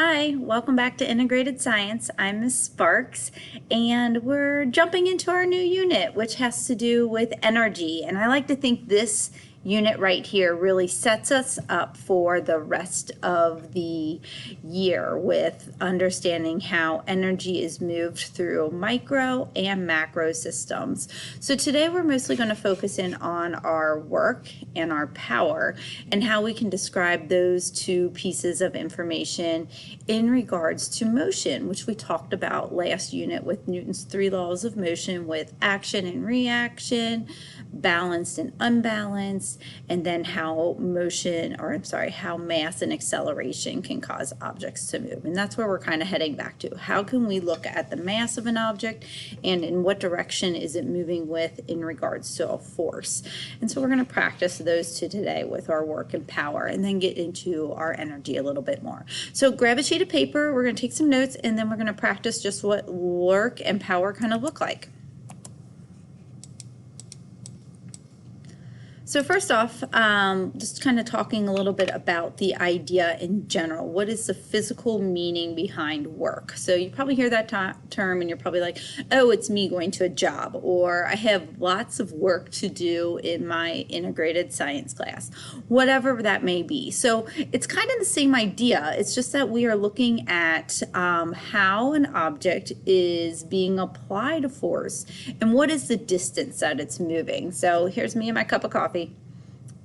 Hi, welcome back to Integrated Science. I'm Ms. Sparks, and we're jumping into our new unit, which has to do with energy. And I like to think this unit right here really sets us up for the rest of the year with understanding how energy is moved through micro and macro systems. So today we're mostly going to focus in on our work and our power and how we can describe those two pieces of information in regards to motion, which we talked about last unit with Newton's 3 laws of motion with action and reaction, balanced and unbalanced, and then how how mass and acceleration can cause objects to move. And that's where we're kind of heading back to. How can we look at the mass of an object and in what direction is it moving with in regards to a force? And so we're going to practice those two today with our work and power and then get into our energy a little bit more. So grab a sheet of paper, we're going to take some notes, and then we're going to practice just what work and power kind of look like. So first off, just kind of talking a little bit about the idea in general. What is the physical meaning behind work? So you probably hear that term and you're probably like, oh, it's me going to a job, or I have lots of work to do in my integrated science class, whatever that may be. So it's kind of the same idea. It's just that we are looking at how an object is being applied a force and what is the distance that it's moving. So here's me and my cup of coffee.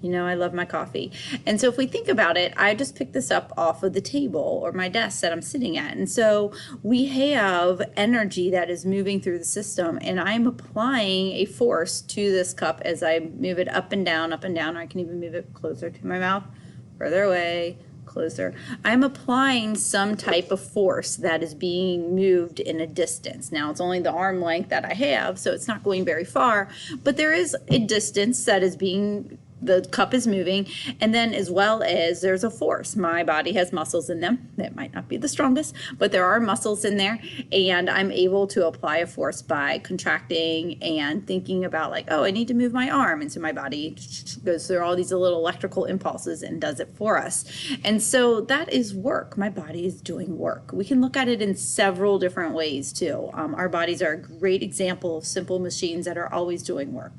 You know, I love my coffee. And so if we think about it, I just picked this up off of the table or my desk that I'm sitting at. And so we have energy that is moving through the system, and I'm applying a force to this cup as I move it up and down, or I can even move it closer to my mouth, further away, closer. I'm applying some type of force that is being moved in a distance. Now it's only the arm length that I have, so it's not going very far, but there is a distance that is the cup is moving, and then as well as there's a force. My body has muscles in them that might not be the strongest, but there are muscles in there, and I'm able to apply a force by contracting and thinking about like, oh, I need to move my arm, and so my body goes through all these little electrical impulses and does it for us. And so that is work. My body is doing work. We can look at it in several different ways too. Our bodies are a great example of simple machines that are always doing work.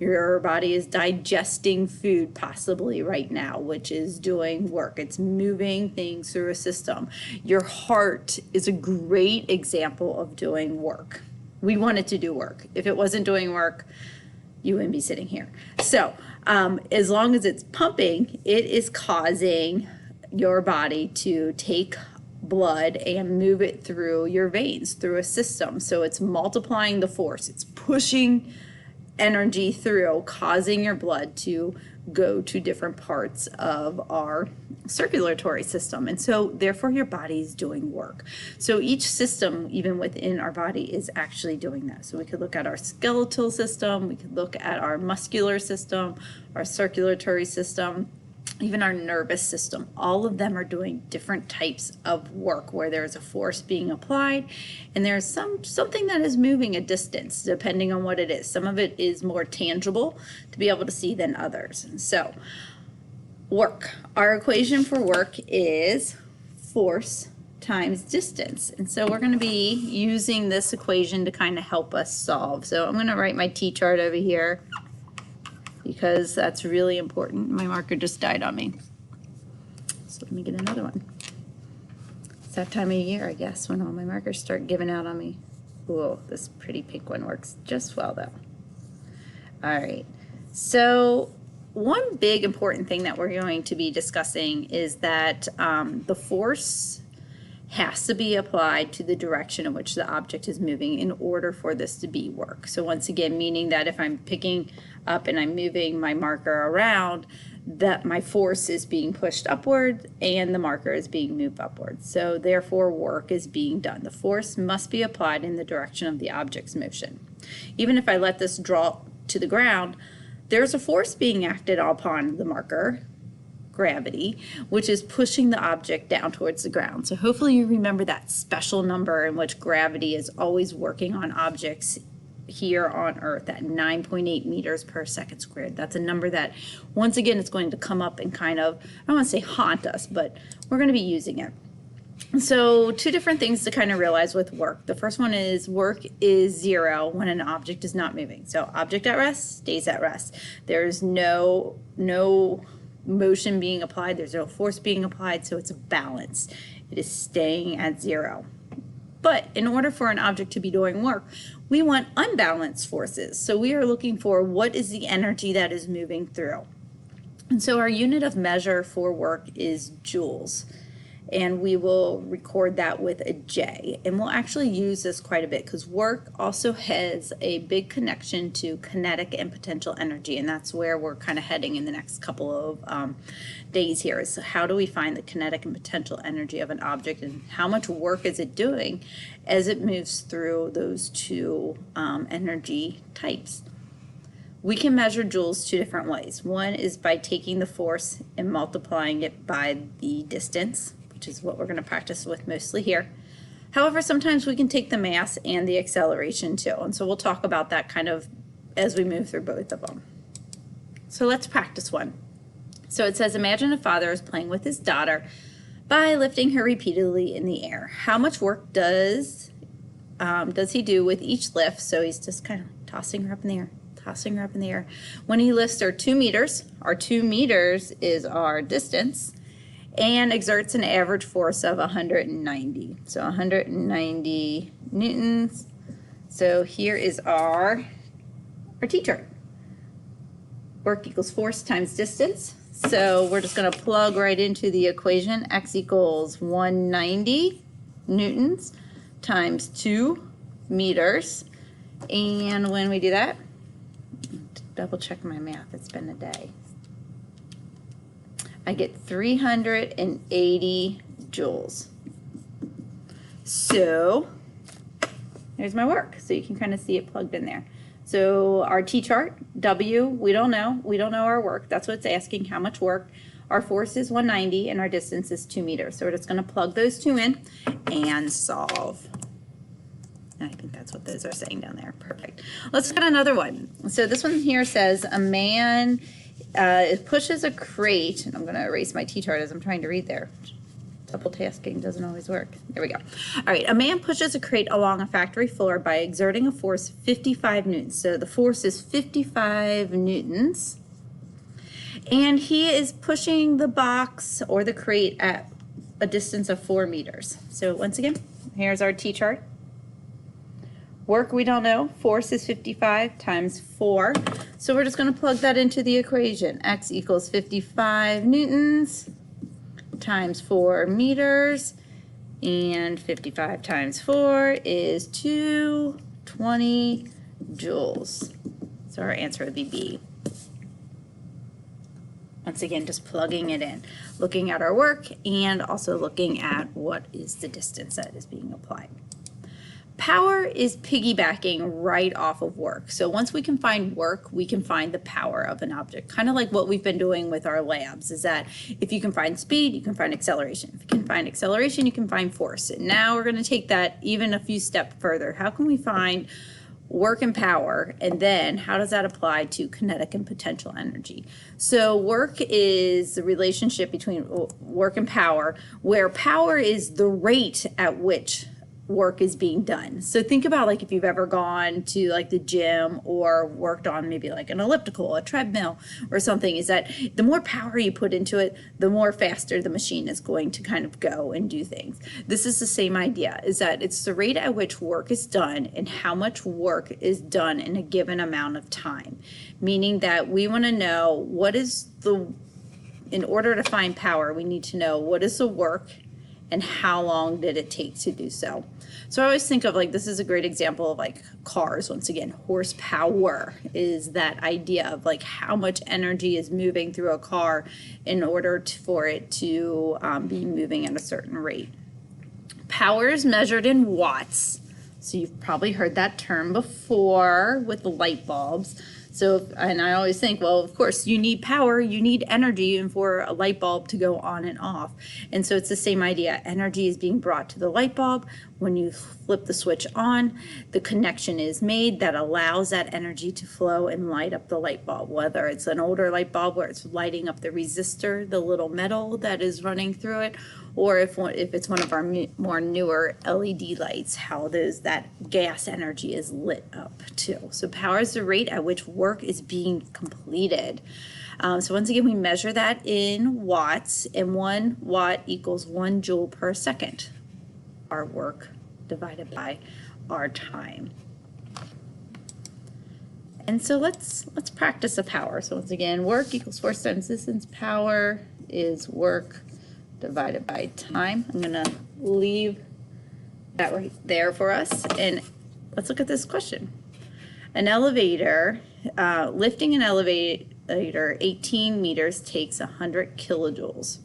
Your body is digesting food possibly right now, which is doing work. It's moving things through a system. Your heart is a great example of doing work. We want it to do work. If it wasn't doing work, you wouldn't be sitting here. So as long as it's pumping, it is causing your body to take blood and move it through your veins, through a system. So it's multiplying the force. It's pushing energy through, causing your blood to go to different parts of our circulatory system. And so therefore your body is doing work. So each system, even within our body, is actually doing that. So we could look at our skeletal system, we could look at our muscular system, our circulatory system, even our nervous system. All of them are doing different types of work where there's a force being applied and there's something that is moving a distance depending on what it is. Some of it is more tangible to be able to see than others. So work. Our equation for work is force times distance. And so we're going to be using this equation to kind of help us solve. So I'm going to write my T-chart over here, because that's really important. My marker just died on me. So let me get another one. It's that time of year, I guess, when all my markers start giving out on me. Ooh, this pretty pink one works just well, though. All right. So one big important thing that we're going to be discussing is that the force has to be applied to the direction in which the object is moving in order for this to be work. So once again, meaning that if I'm picking up and I'm moving my marker around, that my force is being pushed upward and the marker is being moved upward. So therefore work is being done. The force must be applied in the direction of the object's motion. Even if I let this drop to the ground, there's a force being acted upon the marker, gravity, which is pushing the object down towards the ground. So hopefully you remember that special number in which gravity is always working on objects here on Earth at 9.8 meters per second squared. That's a number that, once again, it's going to come up and kind of, I don't want to say haunt us, but we're going to be using it. So two different things to kind of realize with work. The first one is work is zero when an object is not moving. So object at rest stays at rest. There's no motion being applied. There's no force being applied. So it's a balance. It is staying at zero. But in order for an object to be doing work, we want unbalanced forces. So we are looking for what is the energy that is moving through. And so our unit of measure for work is joules. And we will record that with a J. And we'll actually use this quite a bit because work also has a big connection to kinetic and potential energy. And that's where we're kind of heading in the next couple of days here. So how do we find the kinetic and potential energy of an object, and how much work is it doing as it moves through those two energy types? We can measure joules two different ways. One is by taking the force and multiplying it by the distance, which is what we're going to practice with mostly here. However, sometimes we can take the mass and the acceleration too, and so we'll talk about that kind of as we move through both of them. So let's practice one. So it says, imagine a father is playing with his daughter by lifting her repeatedly in the air. How much work does he do with each lift? So he's just kind of tossing her up in the air, tossing her up in the air. When he lifts her 2 meters, our 2 meters is our distance, and exerts an average force of 190. So 190 newtons. So here is our T-chart. Work equals force times distance. So we're just going to plug right into the equation. X equals 190 newtons times 2 meters. And when we do that, double check my math, it's been a day. I get 380 joules. So there's my work. So you can kind of see it plugged in there. So our T-chart, W, we don't know. We don't know our work. That's what it's asking, how much work. Our force is 190 and our distance is 2 meters. So we're just going to plug those two in and solve. I think that's what those are saying down there. Perfect. Let's look at another one. So this one here says a man pushes a crate, and I'm going to erase my T-chart as I'm trying to read there. Double tasking doesn't always work. There we go. All right, a man pushes a crate along a factory floor by exerting a force of 55 newtons. So the force is 55 newtons. And he is pushing the box or the crate at a distance of 4 meters. So once again, here's our T-chart. Work, we don't know. Force is 55 times 4. So we're just going to plug that into the equation. X equals 55 newtons times 4 meters. And 55 times 4 is 220 joules. So our answer would be B. Once again, just plugging it in, looking at our work and also looking at what is the distance that is being applied. Power is piggybacking right off of work. So once we can find work, we can find the power of an object. Kind of like what we've been doing with our labs is that if you can find speed, you can find acceleration. If you can find acceleration, you can find force. And now we're going to take that even a few steps further. How can we find work and power, and then how does that apply to kinetic and potential energy? So work is the relationship between work and power, where power is the rate at which work is being done. So think about like if you've ever gone to like the gym or worked on maybe like an elliptical, a treadmill or something, is that the more power you put into it, the more faster the machine is going to kind of go and do things. This is the same idea, is that it's the rate at which work is done and how much work is done in a given amount of time. Meaning that we want to know what is in order to find power, we need to know what is the work and how long did it take to do so. So I always think of like, this is a great example of like cars. Once again, horsepower is that idea of like how much energy is moving through a car in order for it to be moving at a certain rate. Power is measured in watts. So you've probably heard that term before with the light bulbs. So, and I always think, well, of course, you need power, you need energy, and for a light bulb to go on and off. And so it's the same idea. Energy is being brought to the light bulb. When you flip the switch on, the connection is made that allows that energy to flow and light up the light bulb, whether it's an older light bulb where it's lighting up the resistor, the little metal that is running through it, or if it's one of our more newer LED lights, how that gas energy is lit up too. So power is the rate at which work is being completed. So once again, we measure that in watts, and 1 watt equals 1 joule per second. Our work divided by our time. And so let's practice a power. So once again, work equals force times distance. Power is work divided by time. I'm going to leave that right there for us. And let's look at this question. An elevator, lifting an elevator 18 meters takes 100 kilojoules.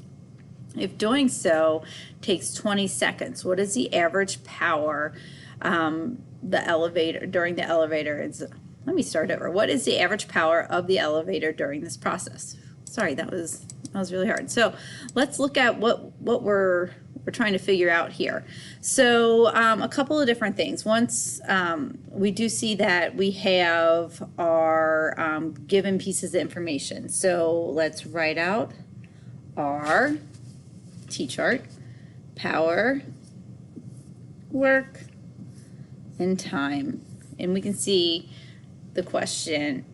If doing so takes 20 seconds, what is the average power during the elevator is? Let me start over. What is the average power of the elevator during this process? Sorry, that was really hard. So let's look at what we're trying to figure out here. So a couple of different things. Once we do see that we have our given pieces of information. So let's write out our T-chart, power, work, and time. And we can see the question,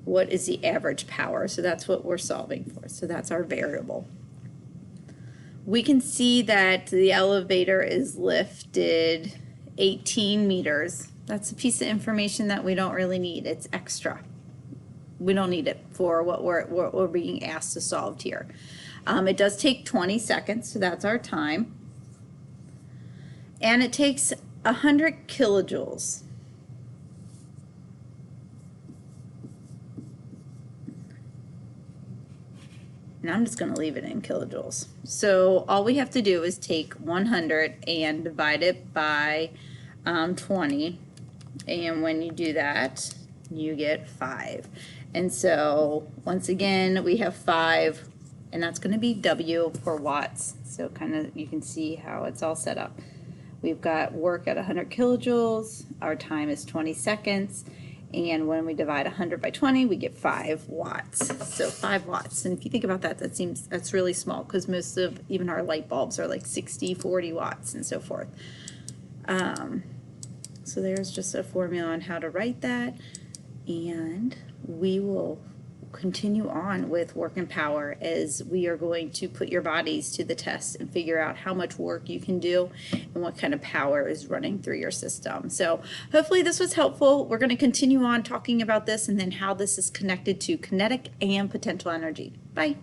what is the average power? So that's what we're solving for. So that's our variable. We can see that the elevator is lifted 18 meters. That's a piece of information that we don't really need. It's extra. We don't need it for what we're being asked to solve here. It does take 20 seconds, so that's our time. And it takes 100 kilojoules. And I'm just going to leave it in kilojoules. So all we have to do is take 100 and divide it by 20. And when you do that, you get 5. And so once again, we have 5, and that's going to be W for watts. So kind of you can see how it's all set up. We've got work at 100 kilojoules. Our time is 20 seconds. And when we divide 100 by 20, we get 5 watts. So 5 watts. And if you think about that, that's really small, because most of even our light bulbs are like 60, 40 watts and so forth. So there's just a formula on how to write that. And we will continue on with work and power, as we are going to put your bodies to the test and figure out how much work you can do and what kind of power is running through your system. So hopefully this was helpful. We're going to continue on talking about this and then how this is connected to kinetic and potential energy. Bye.